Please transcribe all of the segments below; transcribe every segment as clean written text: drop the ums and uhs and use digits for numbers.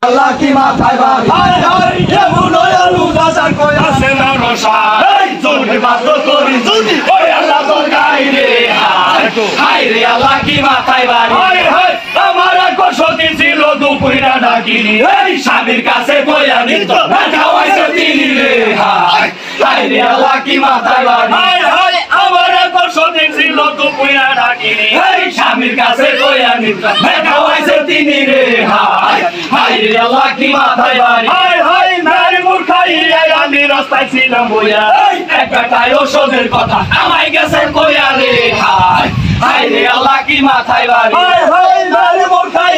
Allah ki mathai bari hai hai emun oyalu dasar koi ase na rosha hey jodi matro kori jodi oi Allah tor gai re hai re Allah ki mathai bari hai hai amara koshoti chilo dupuira dakini hey shabir kache koya nito na khawaise tini re hai re Allah ki mathai bari hai hai amara koshoti chilo dupuira dakini hey shabir kache koya nito na khawaise tini re hai re Allah ki mathai bari hai hai nari murkhai ami rastai ছিলাম বইয়া একটাই ওষুধের কথা আমায় গেছে কইয়া রে high রে আল্লাহ কি মাথায় বাড়ি হাই হাই নরে মূর্খাই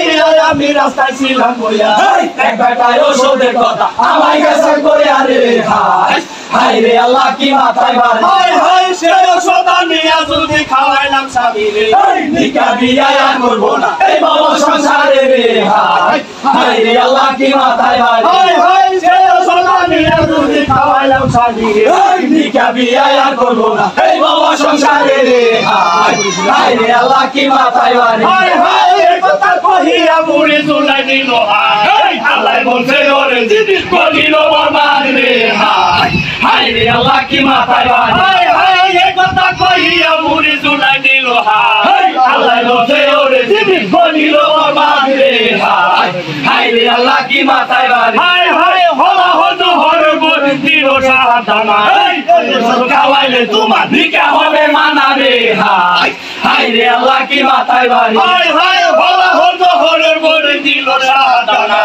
আমি রাস্তায় ছিলাম বইয়া একটাই ওষুধের কথা আমায় গেছে কইয়া রে হাই রে আল্লাহ কি মাথায় বাড়ি হাই হাই সে ওষুধ নিয়া যদি খাওয়াইলাম স্বামীরে নিকা বিয়া আর করব না এই বাবা সংসারে রে হাই রে আল্লাহ কি মাথায় বাড়ি হাই হাই সে ওষুধ নিয়া যদি খাওয়াইলাম স্বামীরে নিকা বিয়া আর করব না এই বাবা সংসারে রে হাই রে আল্লাহ কি মাথায় বাড়ি হাই হাই এই কথা কহিয়া মুড়ি চুলাই দিল হাই আল্লাহ বলছে ওরে দিদি করিল বরবাদ রে হাই রে আল্লাহ কি মাথায় বাড়ি হাই হাই এই কথা কহিয়া মুড়ি চুলাই দিল হাই আল্লাহ বলছে ওরে দিদি করিল বরবাদ রে হাই রে আল্লাহ কি মাথায় বাড়ি হাই হাই হলা হতো হরবর দিল সাহাদানা খাওয়াইলে তোমার নিকা হবে মানা রে হাই রে আল্লাহ কি মাথায় বাড়ি হাই হাই হলা হতো হরবর দিল সাহাদানা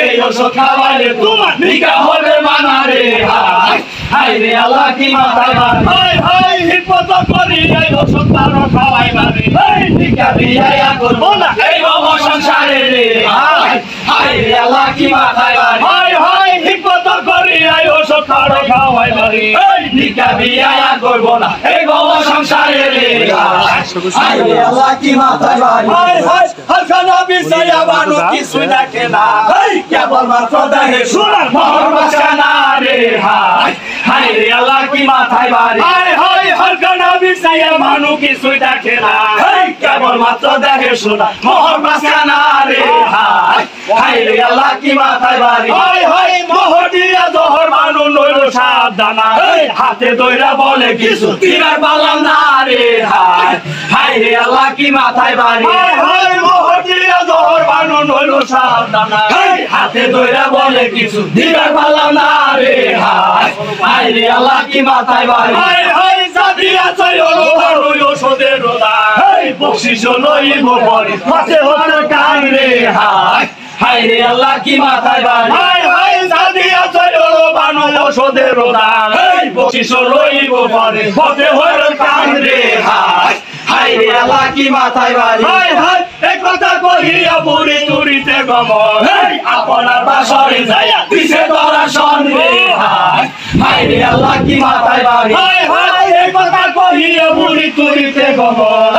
এই ওষুধ খাওয়াইলে তোমার নিকা হবে মানা রে হাই রে আল্লাহ কি মাথায় বাড়ি হাই হাই হিপত করি এই ওষুধ তার খাওয়াই বাড়ি নিকা বিয়া করব না এই বাবা সংসারে রে হাই রে আল্লাহ কি মাথায় বাড়ি হাই হাই হিপত করি এই ওষুধ তার খাওয়াই বাড়ি নিকা বিয়া করব না এই বাবা সংসারে রে হাই রে আল্লাহ কি মাথায় বাড়ি হাই হাই হালখানা বিছায়া বানু কিছু দেখে না কেবল মাত্র দেখে সোনার মোহর বাসানা রে হাই রে আল্লাহ কি মাথায় বাড়ি হাই হাই হালখানা বিছায়া বানু কিছু দেখে না কেবল মাত্র দেখে সোনার মোহর বাসানা রে হাই রে আল্লাহ কি মাথায় বাড়ি হাই হাই মোহর দিয়া জহর বানু নইল সাবধানা হাতে দইরা বলে কিছু তিরার পালাম না রে হাই রে আল্লাহ কি মাথায় বাড়ি হাই হাই মোহর দিয়া জহর বানু নইল সাবধানা হাতে দইরা বলে কিছু তিরার পালাম না রে হাই রে আল্লাহ কি মাথায় বাড়ি হাই হাই জাদিয়া চলো বানু ওষুধের রোদা বকশিশ লইব পরে মাঝে হতে কান রে হাই রে আল্লাহ কি মাথায় বাড়ি হাই হাই জাদিয়া চলো বানু ওষুধের রোদা বকশিশ লইব পরে মাঝে হতে কান রে হাই রে আল্লাহ কি মাথায় বাড়ি হাই হাই এক কথা কহিয়া বুড়ি চুরিতে গমন আপনার বাসরে যাইয়া দিছে তোরা শন রে হাই রে আল্লাহ কি মাথায় বাড়ি হাই হাই এক কথা কহিয়া বুড়ি চুরিতে গমন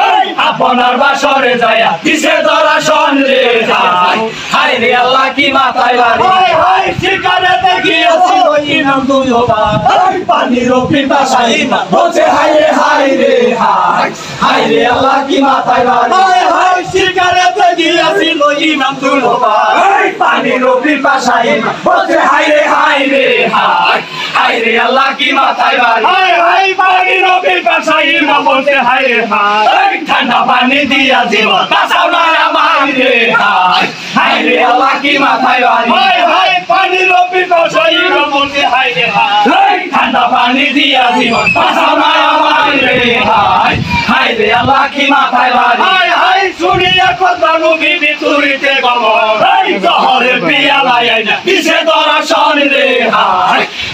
আপনার বাসরে যাইয়া দিছে তোরা শন রে হাই রে আল্লাহ কি মাথায় বাড়ি হাই হাই শিকারেতে গিয়েছিল ইনাম দুই হবা পানির পিপাসাই না বলছে হাই রে হাই রে আল্লাহ কি মাথায় বাড়ি হাই হাই শিকারেতে গিয়েছিল ইনাম দুই হবা পানির পিপাসাই না বলছে হাই রে হাই রে আল্লাহ কি মাথায় বাড়ি হাই হাই পানির পিপাসাই না বলছে হাই রে ঠান্ডা পানি দিয়া জীবন বাঁচাও না আমার রে হাই রে আল্লাহ কি মাথায় বাড়ি হাই হাই পানির পিপাসাই না বলছে হাই রে ঠান্ডা পানি দিয়া জীবন বাঁচাও না আমার রে হাই রে আল্লাহ কি মাথায় বাড়ি হাই হাই শুনিয়া কথা নবী চুরিতে গমন জহরের পিয়ালায় আইনা দিছে তোরা শন রে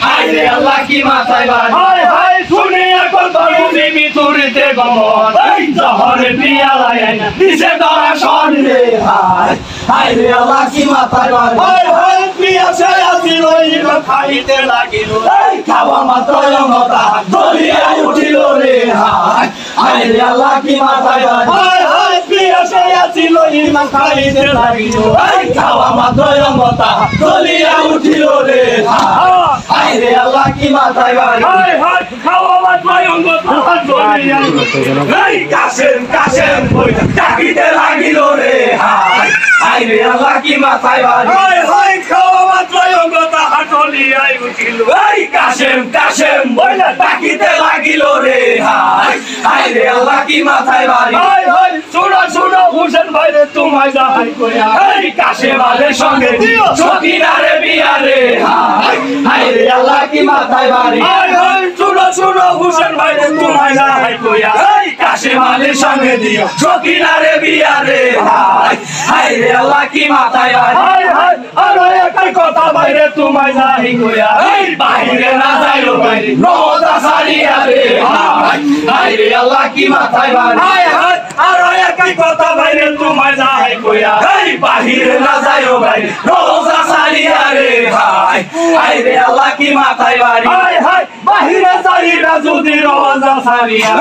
হাই রে আল্লাহ কি মাথায় বাড়ি হাই হাই শুনিয়া কথা নবী চুরিতে গমন জহরের পিয়ালায় আইনা দিছে তোরা শন রে হাই রে আল্লাহ কি মাথায় বাড়ি হাই হাই পিয়াসে আসিল ইমান খাইতে লাগিল খাওয়া মাত্র অঙ্গতা দলিয়া উঠিল রে হাই রে আল্লাহ কি মাথায় বাড়ি হাই হাই পিয়াসে আসিল ইমান খাইতে লাগিল খাওয়া মাত্র অঙ্গতা দলিয়া উঠিল রে হাই রে আল্লাহ কি মাথায় বাড়ি হাই হাই খাওয়া মাত্র অঙ্গতা দলিয়া এই কাশেম কাশেম কইতা ডাকিতে লাগিল রে হাই রে আল্লাহ কি মাথায় বাড়ি হাই হাই বলিয়াই উঠিল এই কাশেম কাশেম বইলা ডাকিতে লাগিল রে হায় হায় রে আল্লাহ কি মাথায় বাড়ি হায় হায় শুনো শুনো হোসেন ভাই রে তোমায় যাহাই কইয়া এই কাশেম আলের সঙ্গে দিও সখিনারে বিয়া রে হায় হায় রে আল্লাহ কি মাথায় বাড়ি হায় হায় শুনো শুনো হোসেন ভাই রে তোমায় যাহাই কইয়া এই কাশেম আলের সঙ্গে দিও সখিনারে বিয়া রে হায় হায় রে আল্লাহ কি মাথায় বাড়ি হায় হায় আরো একই কথা বাইরে তোমায় যাহাই কইয়া এই বাহিরে না যাইলো বাইরে রোজা সারিয়া রে হায় হায় রে আল্লাহ কি মাথায় বাড়ি হায় হায় আরো একই কথা বাইরে তোমায় যাহাই কইয়া এই বাহিরে না যাইলো বাইরে রোজা সারিয়া রে হায় হায় রে আল্লাহ কি মাথায় বাড়ি হায় হায় বাহিরে যাইরা যদি রোজা সারিয়া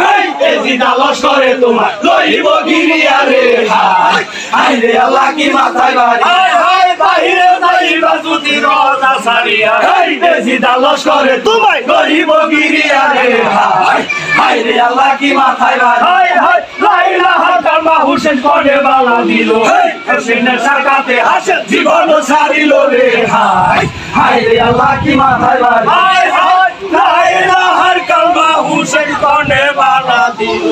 এই জিদা লস্করে তোমার লইব গিরিয়া রে হায় হায় রে আল্লাহ কি মাথায় বাড়ি হায় হায় বাহিরে যাইরা যদি রোজা সারিয়া এই জিদা লস্করে তোমায় লইব গিরিয়া রে হায় হায় রে আল্লাহ কি মাথায় বাড়ি হায় হায় লা ইলাহা ইল্লাল্লাহ হোসেন কোনে বালা দিল হোসেনের সাকাতে হাসে জীবন সারিল রে হায় হায় রে আল্লাহ কি মাথায় বাড়ি হায় হায় লা ইলাহা ইল্লাল্লাহ হোসেন কোনে বালা দিল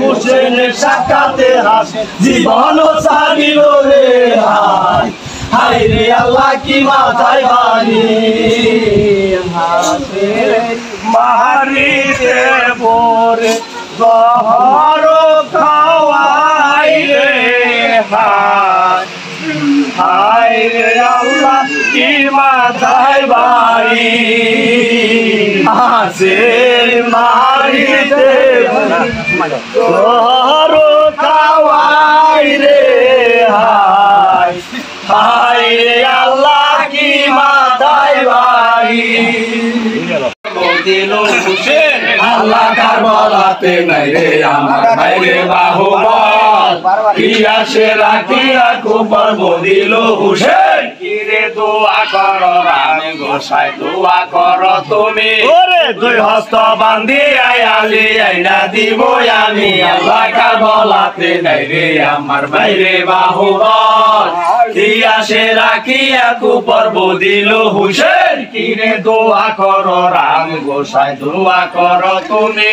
হোসেনের সাকাতে হাসে জীবন সারিল রে হায় হায় রে আল্লাহ কি মাথায় বাড়ি হাসে মারিতে পরে গহর খাওয়াই রে হায় হায় রে আল্লাহ কি মাথায় বাড়ি হাসে মারিতে গহর খাওয়াই রে হায় হায় রে আল্লাহ কি মাথায় বাড়ি দিল হোসেন আল্লাহ কারবালাতে নাই রে আমার ভাইরে বাহুবল পিয়া সে রাখিয়া কুপার বদিল হোসেন কিরে দোয়া করো রাম গোসাই দোয়া করো তুমি ওরে দুই হস্ত বান্ধি আয়ালি আইনা দিব আমি আল্লাহ কারবালাতে নাই রে আমার ভাইরে বাহুবল পিয়া সে রাখিয়া কুপার বদিল হোসেন কিরে দোয়া করো রাম গোসাই দোয়া করো তুমি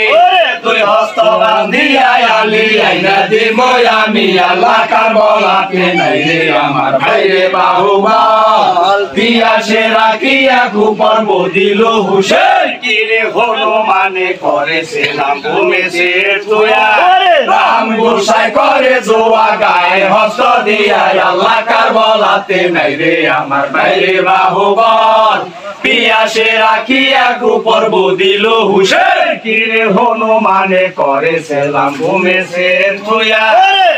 দুই হস্ত বান্ধিয়া আলি আইনা দিব আমি আল্লাহ কারবালাতে নাই রে আমার ভাইরে বাহুবল পিয়াসে রাখিয়া কুপার বদিল হোসেন কিরে হলো মানে করেছিলাম ভূমেছে তুয়া রাম গোসাই করে দোয়া গায়ে হস্ত দিয়া আল্লাহ কারবালাতে নাই রে আমার ভাইরে বাহুবল পিয়াসে রাখিয়া কুপার বদিল হোসেন কিরে হনুমানে করেছিলাম ভূমেছে তুয়া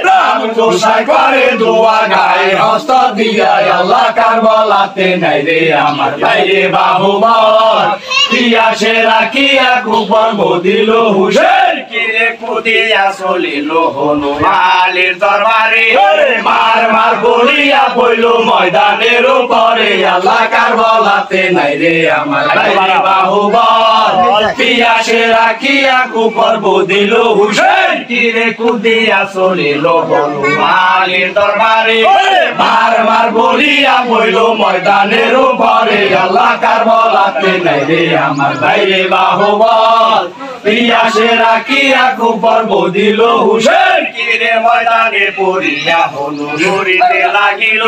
রাম গোসাই করে দোয়া গায়ে হস্ত দিয়া আল্লাহ কারবালাতে নাই রে আমার ভাইরে বাহুবল পিয়াসে রাখিয়া কুপার বদিল হোসেন কিরে কুদিয়া চলিল হনুমানের দরবারে মার মার বলিয়া পইল ময়দানের উপরে আল্লাহ কারবালাতে নাই রে আমার ভাইরে বাহুবল পিয়াসে রাখিয়া কুপার বদিল হোসেন কিরে কুদিয়া চলিল হনুমানের দরবারে মার মার বলিয়া পইল ময়দানের উপরে আল্লাহ কারবালাতে নাই রে আমার ভাইরে বাহুবল পিয়াসে রাখিয়া কুপার বদিল হোসেন কিরে ময়দানে পড়িয়া হনু ধরিতে লাগিল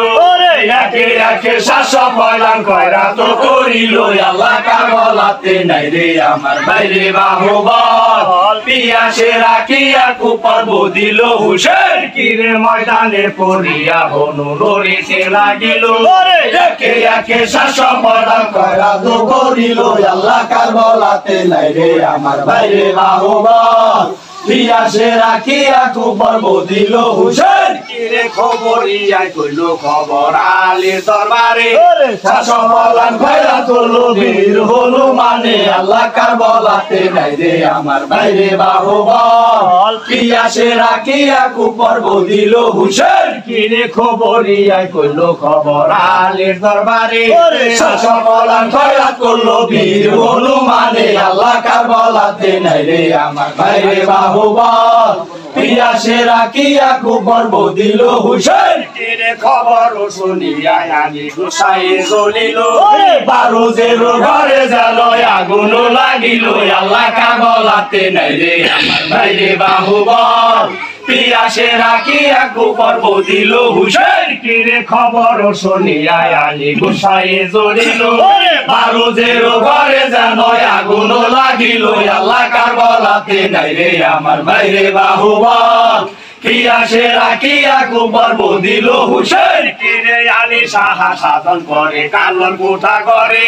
একে একে শ্বাস ফলান কয়রা তো করিল আল্লাহ কারবালাতে নাই রে আমার ভাইরে বাহুবল পিয়াসে রাখিয়া কুপার বদিল হোসেন কিরে ময়দানে পড়িয়া হনু ধরিতে লাগিল একে একে শ্বাস ফলান কয়রা তো করিল আল্লাহ কারবালাতে নাই রে আমার ভাইরে বাহুবল পিয়াসে রাখিয়া কুপার বদিল হোসেন কিরে খবরিয়াই কইল খবর আলীর দরবারে শাসন কইরা তুলল বীর হনুমানে আল্লাহ কারবালাতে নাই রে আমার ভাইরে বাহুবল পিয়াসে রাখিয়া কুপার বদিল হোসেন কিরে খবরিয়াই কইল খবর আলীর দরবারে শাসন কইরা তুলল বীর হনুমানে আল্লাহ কারবালাতে নাই রে আমার ভাইরে বাহুবল বাহুবল পিয়াসে রাখিয়া কুপর বদিল হুসেন কিরে খবর শুনিয়া আলী গোসাই জ্বলিল বারুজের ঘরে যেন আগুন লাগিল আল্লাহ কাবলাতে নাই রে আমার ভাই রে বাহুবল পিয়াসে রাখিয়া কুপর বদিল হুসেন কিরে খবর শুনিয়া আলী গোসাই জ্বলিল বারুজের ঘরে যেন আগুন লাগিল আল্লাহ কাবলাতে নাই রে আমার ভাই রে বাহুবল পিয়াসে রাখিয়া কুপর বদিল হুসেন কিরে আলী সাহা শাসন করে কালর কোঠা করে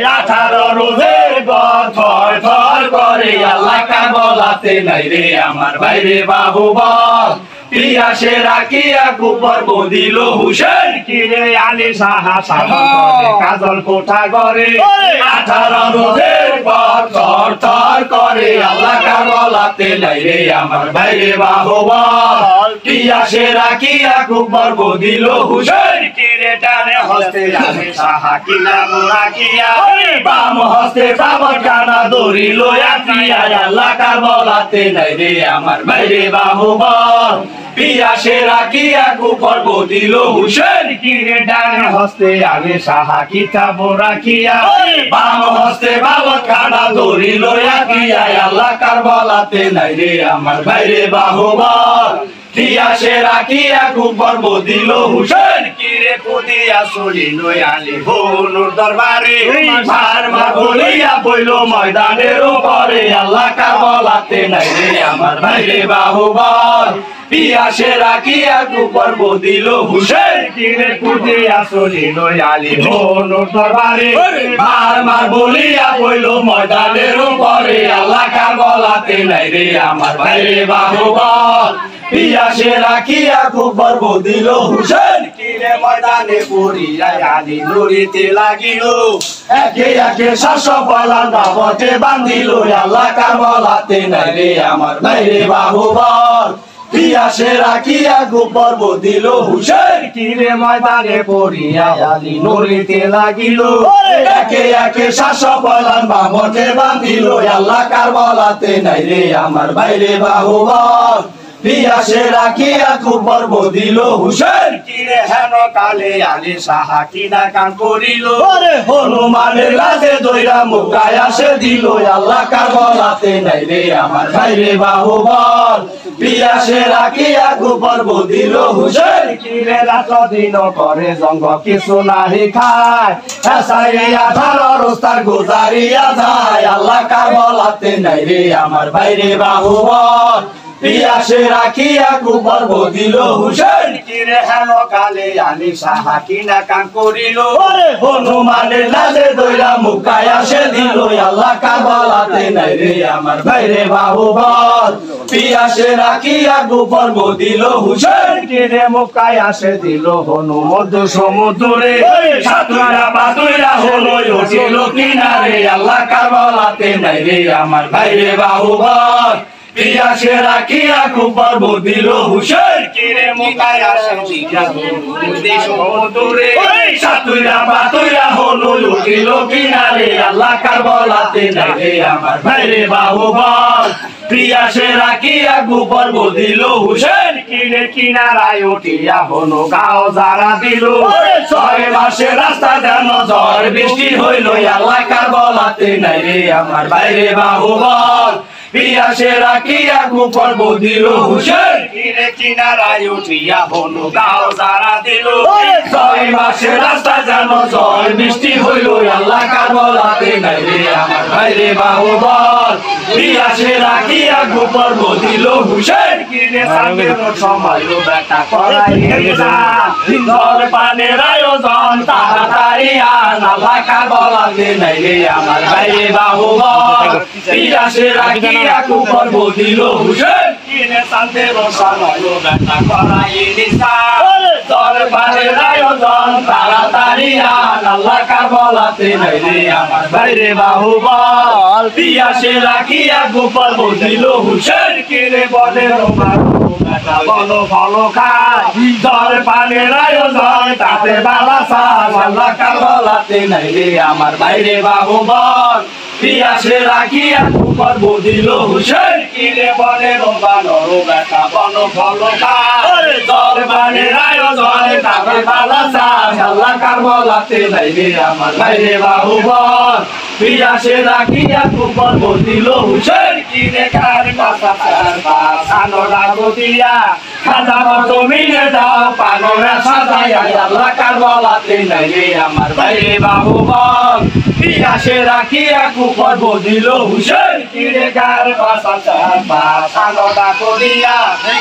18 রোজের থর থর করে আল্লাহ কাবলাতে নাই রে আমার ভাই রে বাহুবল পিয়াসে রাখিয়া কুপর বদিল হুসেন কিরে আলী সাহা শাসন করে কাজল কোঠা করে 18 রোজের থর থর করে আল্লাহ কাবলাতে নাই রে আমার ভাই রে বাহুবল পিয়াসে রাখিয়া কুপর বদিল হুসেন কিরে ডানে হস্তে আলী সাহা কিনা রাখিয়া বাম হস্তে বাবার কানা ধরিল আকিয়া আল্লাহ কাবলাতে নাই রে আমার ভাই রে বাহুবল পিয়াসে রাখিয়া কুপর বদিল হুসেন কিরে ডানে হস্তে আলী সাহা কিতাব রাখিয়া বাম হস্তে বাবার কানা ধরিল আকিয়া আল্লাহ কাবলাতে নাই রে আমার ভাই রে বাহুবল পিয়াসে রাখিয়া কুপর বদিল হুসেন কিরে কুদিয়া চলিল আলী হনুর দরবারে মার মার বলিয়া বইল ময়দানের উপরে আল্লাহ কাবলাতে নাই রে আমার ভাই রে বাহুবল পিয়াসে রাখিয়া কুপর বদিল হুসেন কিরে কুদিয়া চলিল আলী হনুর দরবারে মার মার বলিয়া বইল ময়দানের উপরে আল্লাহ কাবলাতে নাই রে আমার ভাই রে বাহুবল পিয়াসে রাখিয়া কুপর বদিল হুসেন কিরে ময়দানে পড়িয়া আলী লড়িতে লাগিল একে একে শাসক পলান দাবতে বান্ধিল আল্লাহ কাবলাতে নাই রে আমার ভাই রে বাহুবল পিয়াসে রাখিয়া কুপর বদিল হুসেন কিরে ময়দানে পড়িয়া আলী লড়িতে লাগিল একে একে শাসক পলান দাবতে বান্ধিল আল্লাহ কাবলাতে নাই রে আমার ভাই রে বাহুবল পিয়াসে রাখিয়া কুপর বদিল হুসেন কিরে হেন কালে আলী সাহা কিনা কাম করিল হনুমানের লাজে দইরা মুকায় আসে দিল আল্লাহ কাবলাতে নাই রে আমার ভাই রে বাহুবল পিয়াসে রাখিয়া কুপর বদিল হুসেন কিরে রাত দিন করে জঙ্গ কিছু নাহি খায় এসাইয়া 18 রোজ তার গুজারিয়া যায় আল্লাহ কাবলাতে নাই রে আমার ভাই রে বাহুবল পিয়াসে রাখিয়া কুপর বদিল হুসেন কিরে হেন কালে আলী সাহা কিনা কাম করিল হনুমানের লাজে দইরা মুকায় আসে দিল আল্লাহ কাবলাতে নাই রে আমার ভাই রে বাহুবল পিয়াসে রাখিয়া কুপর বদিল হুসেন কিরে মুকায় আসে দিল হনু মধ্য সমুদ্রে সাতুরা বাতুরা হলো উঠিল কিনারে আল্লাহ কাবলাতে নাই রে আমার ভাই রে বাহুবল পিয়াসে রাখিয়া কুপর বদিল হুসেন কিরে মুকায় আসে দিল সমুদ্রে সাতুরা বাতুরা হলো উঠিল কিনারে আল্লাহ কাবলাতে নাই রে আমার ভাই রে বাহুবল পিয়াসে রাখিয়া কুপর বদিল হুসেন কিরে কিনারায় উঠিয়া হলো গাও যারা দিল 6 মাসে রাস্তা যেন ঝড় বৃষ্টি হইল আল্লাহ কাবলাতে নাই রে আমার ভাই রে বাহুবল পিয়াসে রাখিয়া কুপর বদিল হুসেন কিরে কিনারায় উঠিয়া হলো গাও যারা দিল 6 মাসে রাস্তা যেন ঝড় বৃষ্টি হইল আল্লাহ কাবলাতে নাই রে আমার ভাই রে বাহুবল পিয়াসে রাখিয়া কুপর বদিল হুসেন কিরে সাবের সময় বেটা করাইয়া জল পানের আয়োজন তাড়াতাড়ি আন আল্লাহ কাবলাতে নাই রে আমার ভাই রে বাহুবল পিয়াসে রাখিয়া কুপর বদিল হুসেন কিরে সাবের সময় বেটা করাইয়া জল পানের আয়োজন তাড়াতাড়ি আন আল্লাহ কাবলাতে নাই রে আমার ভাই রে বাহুবল পিয়াসে রাখিয়া কুপর বদিল হুসেন কিরে বলে বেটা বলো ভালো খায় জল পানের আয়োজন তাতে বালা সাজ আল্লাহ কারবালাতে নাই রে আমার বাইরে বাবু বল পিয়াসে রাখিয়া কুপার বদিল হুসেন কিরে বলে বানর বেটা বলো ভালো খায় জল পানের আয়োজন তাতে বালা সাজ আল্লাহ কারবালাতে নাই রে আমার বাইরে বাবু বল পিয়াসে রাখিয়া কুপার বদিল হুসেন কিরে কার কথা সানোরা গতিয়া খাজা জমিনে দাও পাগলা সাজাইয়া আল্লাহ কারবালাতে নাই রে আমার বাইরে বাবু বল পিয়াসে রাখিয়া কুপার বদিল হুসেন কিরে কার কথা সানোরা গতিয়া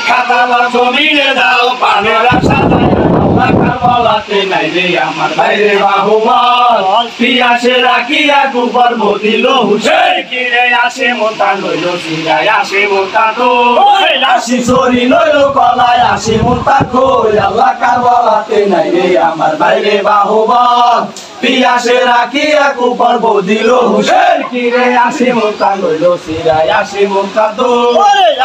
খাজা জমিনে দাও পাগলা সাজাইয়া আল্লাহ কারবালাতে নাই রে আমার বাইরে বাবু বল পিয়াসে রাখিয়া কুপার বদিল হুসেন কিরে আসে মোটা লইল সিরাই আসে মোটা তো আসি সরি লইল কলায় আসে মোটা কই আল্লাহ কারবালাতে নাই রে আমার বাইরে বাহু বল পিয়াসে রাখিয়া কুপার বদিল হুসেন কিরে আসে মোটা লইল সিরাই আসে মোটা তো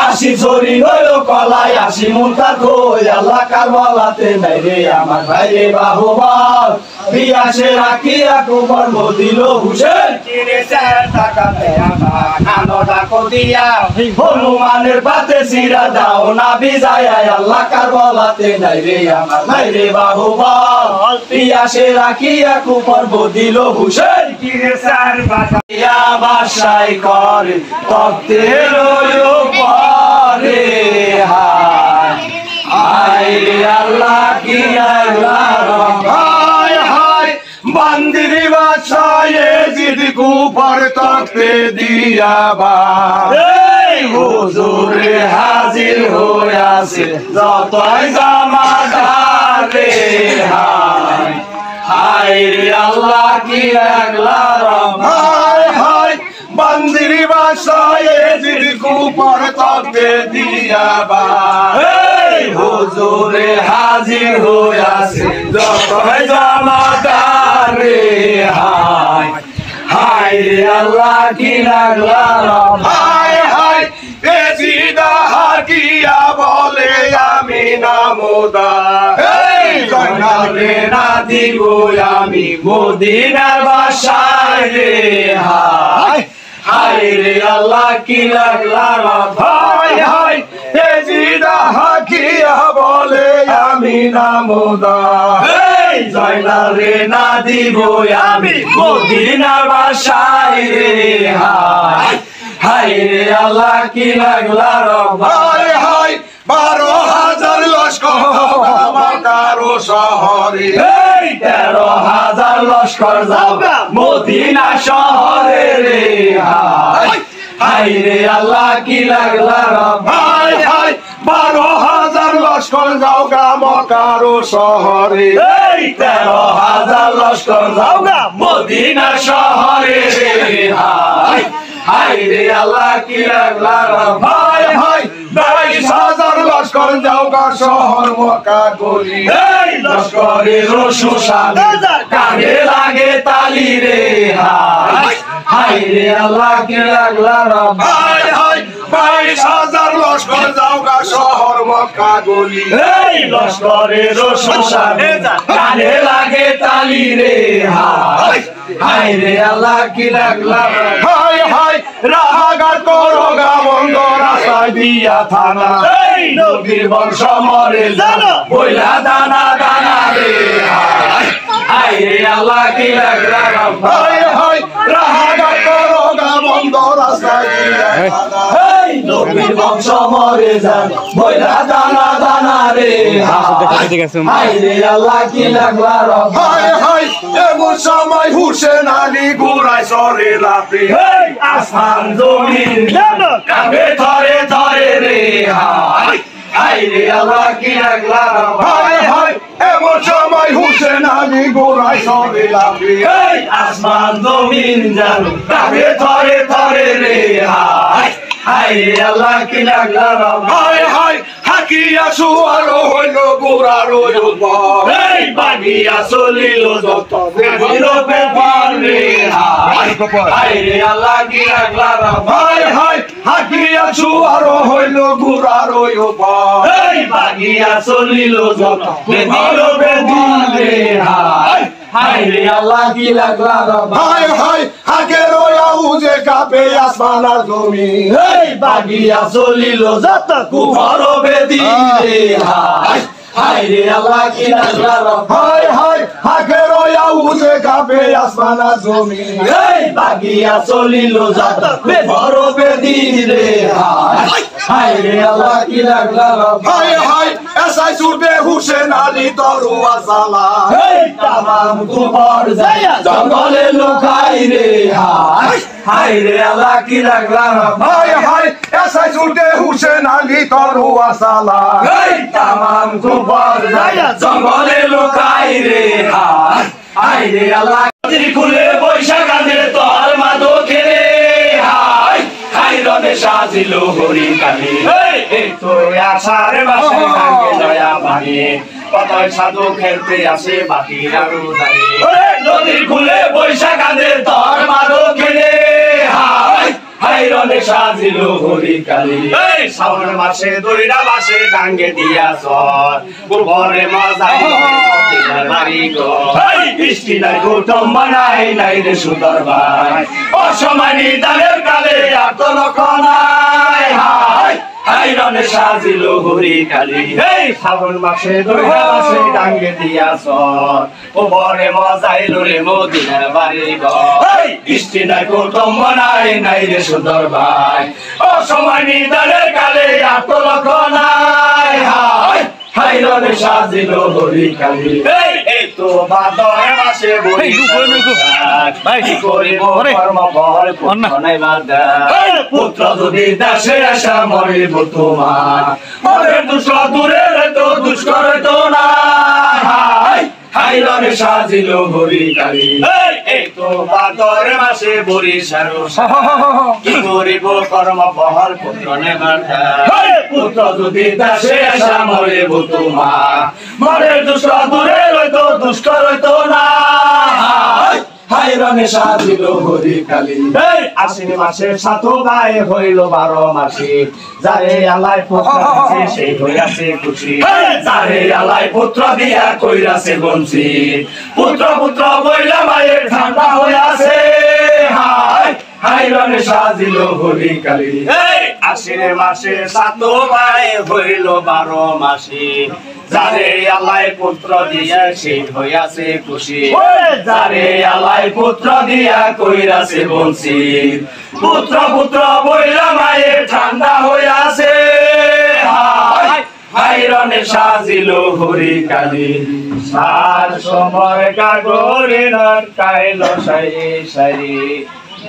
আসি সরি লইল কলায় আসে মোটা কই আল্লাহ কারবালাতে নাই রে আমার বাইরে বাহু বল পিয়াসে রাখিয়া কুপার বদিল হুসেন কিরে চার টাকাতে আমার খানোটা কদিয়া হনুমানের পাতে সিরা দাও না বিজায়া আল্লাহ কারবালাতে নাই রে আমার বাইরে বাহু বল পিয়াসে রাখিয়া কুপার বদিল হুসেন কিরে চার বাসাইয়া বাসাই করে তক্তের উপরে হায় হায় রে আল্লাহ কি হায় হায় বান্দিরি বাসায়ে জিদ কুপার তক্তে দিয়া বা হুজুরে হাজির হইয়াছে যতই জামাদার রে হায় হায় রে আল্লাহ কি একলা রব হায় হায় বান্দিরি বাসায়ে জিদ কুপার তক্তে দিয়া বা হুজুরে হাজির হইয়াছে যতই জামাদার রে হায় হায় রে আল্লাহ কি লাগলা হায় হায় বেজিদা হাকিয়া বলে আমি নামোদা জঙ্গলে না দিব আমি মদিনার বাসায় রে হায় হায় রে আল্লাহ কি লাগলা হায় হায় বেজিদা হাকিয়া বলে আমি নামোদা জয়নালে না দিব আমি মদিনার বাসায় রে হায় হায় রে আল্লাহ কি লাগলা হায় হায় 12,000 লস্কর আমার কারো শহরে 13,000 লস্কর যাও মদিনা শহরে রে হায় হায় রে আল্লাহ কি লাগলা হায় হায় 12,000 লস্কর যাও গা মক্কারো শহরে 13,000 লস্কর যাও গা মদিনা শহরে রে হায় হায় রে আল্লাহ কি লাগলা হায় হায় 22,000 লস্কর যাও গা শহর মক্কা গলি লস্করের রোশান কানে লাগে তালি রে হায় হায় রে আল্লাহ কি লাগলা হায় হায় 22,000 লস্কর যাও গা শহর মক্কা গলি লস্করের রোশান কানে লাগে তালি রে হায় হায় রে আল্লাহ কি লাগলা হায় হায় রাহাগার করো গা বন্ধ রাস্তায় দিয়া থানা নবীর বংশ মরে জানো বইলা দানা দানা রে হায় হায় রে আল্লাহ কি লাগলা হায় হায় রাহাগার করো গা বন্ধ রাস্তায় দিয়া থানা নবীর বংশ মরে জানো বইলা দানা দানা রে হায় রে আল্লাহ কি লাগলা হায় হায় এমন সময় হুসেন আলী ঘুরাই সরে লাফে আসমান জমিন কাঁপে থরে থরে রে হায় হায় রে আল্লাহ কি লাগলা হায় হায় এমন সময় হুসেন আলী ঘুরাই সরে লাফে আসমান জমিন জানো কাঁপে থরে থরে রে হায় হায় রে আল্লাহ কি লাগলা হায় হায় হাকিয়া সুয়ারো হইল গোরারো বাগিয়া চলিল যত পেপার রে হায় হাইরে আল্লাহ কি রাখলা ভাই হাই হাকিয়া ছুয়ারো হইল ঘুরারো এই বাগিয়া চলিল যত বেদিল বেদিলে হাই হাইরে আল্লাহ কি লাগলা ভাই হাই হাকের আউজে কাপে আসমান আর জমিন এই বাগিয়া চলিল যত কুফারো বেদিলে হাই হাইরে আল্লাহ কি লাগলা হাই হাই হাকের আউজে কাপে আসমান আর জমিন এই বাগিয়া চলিল যত কুফারো বেদিলে হাই হাইরে আল্লাহ কি লাগলা হাই হাই এসাই সুরবে হুসেন আলী তরুয়া সালা এই তামাম কুফর যায়া জঙ্গলে লুকাই রে হাই হাইরে আল্লাহ কি লাগলা হাই হাই এসাই সুরবে হুসেন আলী তরুয়া সালা এই তামাম কুফর যায়া জঙ্গলে লুকাই রে হাই হাইরে আল্লাহ খুলে পয়সা কাঁদে তোর মাদকে রে হাই হাইরনে সাজিল হরি কালী এই তো আষাঢ় মাসে ভাঙে দয়া ভাঙে কতই সাধু খেলতে আসে বাকি আরো দাঁড়িয়ে নদীর খুলে পয়সা কাঁদে তোর মাদকে রে হাই হাইরনে সাজিল হরি কালী এই শ্রাবণ মাসে দইরা মাসে ডাঙ্গে দিয়া চর গোবরে মজা বাড়ি গো বৃষ্টি নাই কুটুম্ব নাই রে সুন্দর ভাই অসমানি দানের কালে এত লোক নাই হাই হাইরনে সাজিল হরি কালী এই শ্রাবণ মাসে দইরা মাসে ডাঙ্গে দিয়া চর গোবরে মজাইল রে মদিনার বাড়ি গো বৃষ্টি নাই কুটুম্ব নাই রে সুন্দর ভাই অসমানি দানের কালে এত লোক নাই হাই হাইরনে সাজিল হরি কালী এই তো ভাদর মাসে বলি ভাই কি করিব কর্ম ফল পুত্র নাই বাদা পুত্র যদি দাসে আশা মরিব তোমার মরে দুষ্ট দূরে তো দুষ্কর তো না হাই হাইরনে সাজিল হরি কালী এই তো ভাদর মাসে বরিশার কি করিব কর্ম ফল পুত্র নাই বাদা পুত্র যদি দাসে আশা মরিব তোমার মরে দুষ্ট দূরে তো দুষ্কর তো না হাইরনে সাজিল হরি কালী এই আশ্বিন মাসে সাত ভাই হইল 12 মাসে যারে আলাই পুত্র দিছে সেই হইয়াছে খুশি যারে আলাই পুত্র দিয়া কইরাছে বঞ্চি পুত্র পুত্র বইলা মায়ের ঠান্ডা হইয়াছে হাই হাইরনে সাজিল হরি কালী এই আশ্বিন মাসে সাত ভাই হইল 12 মাসে যারে আলাই পুত্র দিয়া সেই হইয়াছে খুশি যারে আলাই পুত্র দিয়া কইরাছে বঞ্চি পুত্র পুত্র বইলা মায়ের ঠান্ডা হইয়াছে হাই হাইরনে সাজিল হরি কালী সার সময় কাগরে কাইল সারি সারি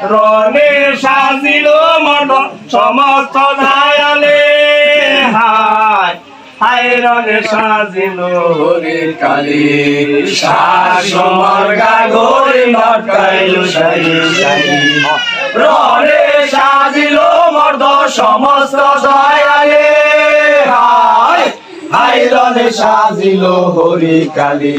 রনে সাজিল মন সমস্ত দায়ালে হাই হাইরনে সাজিল হরি কালী সার সময় কাগরে কাইল সারি সারি রনে সাজিল মর্দ সমস্ত দয়ালে হাই হাইরনে সাজিল হরি কালী